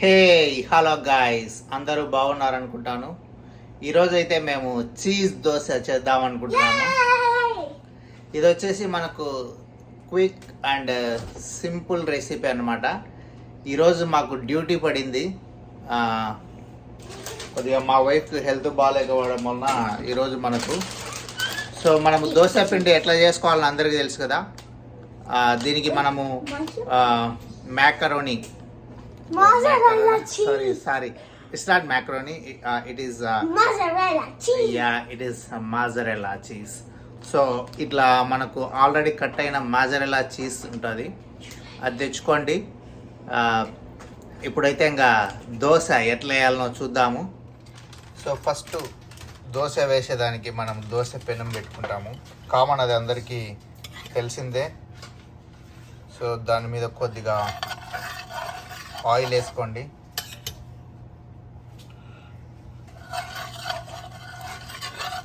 Hey hello guys, అందరూ బాగున్నారనుకుంటాను. ఈరోజు అయితే మేము చీజ్ దోశ చేద్దాం అనుకుంటున్నాము. ఇది వచ్చేసి మనకు క్విక్ అండ్ సింపుల్ రెసిపీ అనమాట. ఈరోజు మాకు డ్యూటీ పడింది. కొద్దిగా మా వైఫ్ హెల్త్ బాగాలేకపోవడం వలన ఈరోజు మనము దోశ పిండి ఎట్లా చేసుకోవాలని అందరికీ తెలుసు కదా. దీనికి మనము macaroni, sorry, it's not macaroni, it is mozzarella cheese. Yeah, it is mozzarella cheese. So ఇట్లా మనకు ఆల్రెడీ కట్ అయిన mozzarella చీజ్ ఉంటుంది, అది తెచ్చుకోండి. ఇప్పుడైతే ఇంకా దోశ ఎట్లా వేయాలనో చూద్దాము. సో ఫస్ట్ దోశ వేసేదానికి మనం దోశ పెనం పెట్టుకుంటాము. కామన్, అది అందరికీ తెలిసిందే. సో దాని మీద కొద్దిగా ఆయిల్ వేసుకోండి.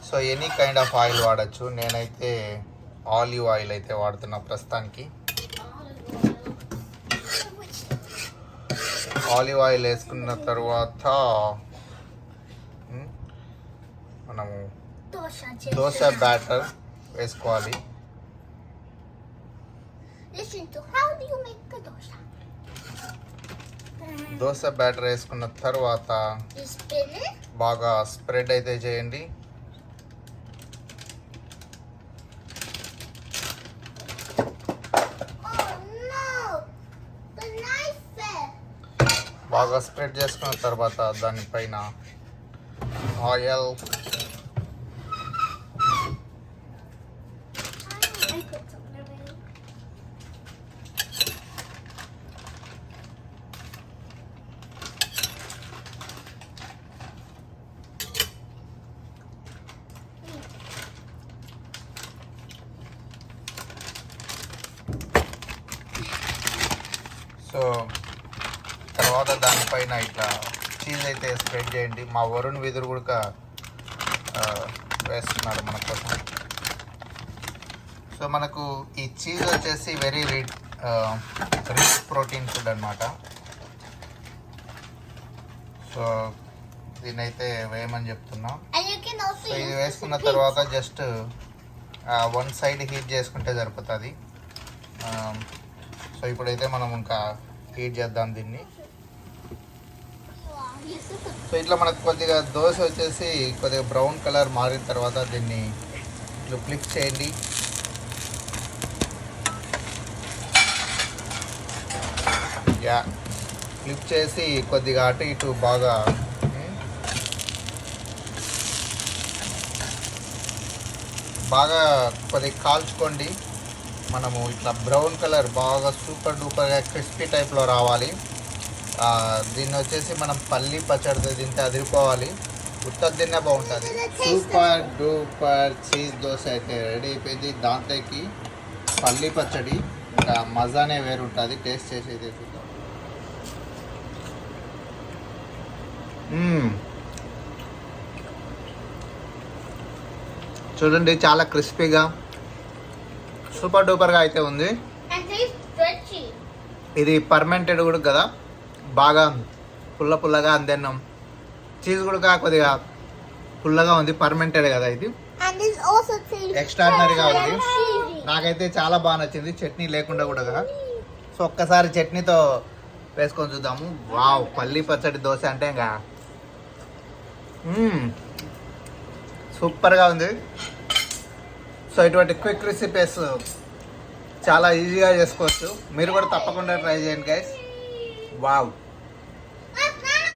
So any kind of oil వాడచ్చు. నేనైతే ఆలివ్ ఆయిల్ అయితే వాడుతున్నా ప్రస్తుతానికి. ఆలివ్ ఆయిల్ వేసుకున్న తర్వాత మనము దోశ బ్యాటర్ వేసుకోవాలి. దోశ బ్యాటర్ వేసుకున్న తర్వాత బాగా స్ప్రెడ్ అయితే చేయండి. బాగా స్ప్రెడ్ చేసుకున్న తర్వాత దానిపైన ఆయిల్, సో తర్వాత దానిపైన ఇట్లా చీజ్ అయితే స్ప్రెడ్ చేయండి. మా వరుణ్ విదురు కూడా వేస్తున్నారు మన కోసం. సో మనకు ఈ చీజ్ వచ్చేసి వెరీ రిచ్ ప్రోటీన్ ఫుడ్ అనమాట. సో దీన్నైతే వేయమని చెప్తున్నాం. సో ఇది వేసుకున్న తర్వాత జస్ట్ వన్ సైడ్ హీట్ చేసుకుంటే సరిపోతుంది. సో ఇప్పుడైతే మనం ఇంకా హీట్ చేద్దాం దీన్ని. సో ఇట్లా మనకు కొద్దిగా దోశ వచ్చేసి కొద్దిగా బ్రౌన్ కలర్ మారిన తర్వాత దీన్ని ఇట్లా ఫ్లిప్ చేయండి. ఫ్లిప్ చేసి కొద్దిగా అటు ఇటు బాగా కొద్దిగా కాల్చుకోండి. మనము ఇట్లా బ్రౌన్ కలర్ బాగా సూపర్ డూపర్గా క్రిస్పీ టైప్లో రావాలి. దీన్ని వచ్చేసి మనం పల్లి పచ్చడితో తింటే అదిరిపోవాలి. ఉత్తది తిన్నా బాగుంటుంది. సూపర్ డూపర్ చీజ్ దోశ అయితే రెడీ అయిపోయింది. దాంట్లోకి పల్లి పచ్చడి ఇంకా మజానే వేరు ఉంటుంది. టేస్ట్ చేసి అయితే చూద్దాం. చూడండి, చాలా క్రిస్పీగా సూపర్ డూపర్గా అయితే ఉంది. ఇది పర్మెంటెడ్ కూడా కదా, బాగా పుల్లగా అందెన్నాం. చీజ్ కూడా కొద్దిగా పుల్లగా ఉంది, పర్మెంటెడ్ కదా. ఇది ఎక్స్ట్రాడినరీగా ఉంది. నాకైతే చాలా బాగా నచ్చింది, చట్నీ లేకుండా కూడా కదా. సో ఒక్కసారి చట్నీతో వేసుకొని చూద్దాము. వావ్, పల్లి పచ్చడి దోశ అంటే ఇంకా సూపర్గా ఉంది. సో ఇటువంటి క్విక్ రెసిపీస్ చాలా ఈజీగా చేసుకోవచ్చు. మీరు కూడా తప్పకుండా ట్రై చేయండి గైస్. వావ్.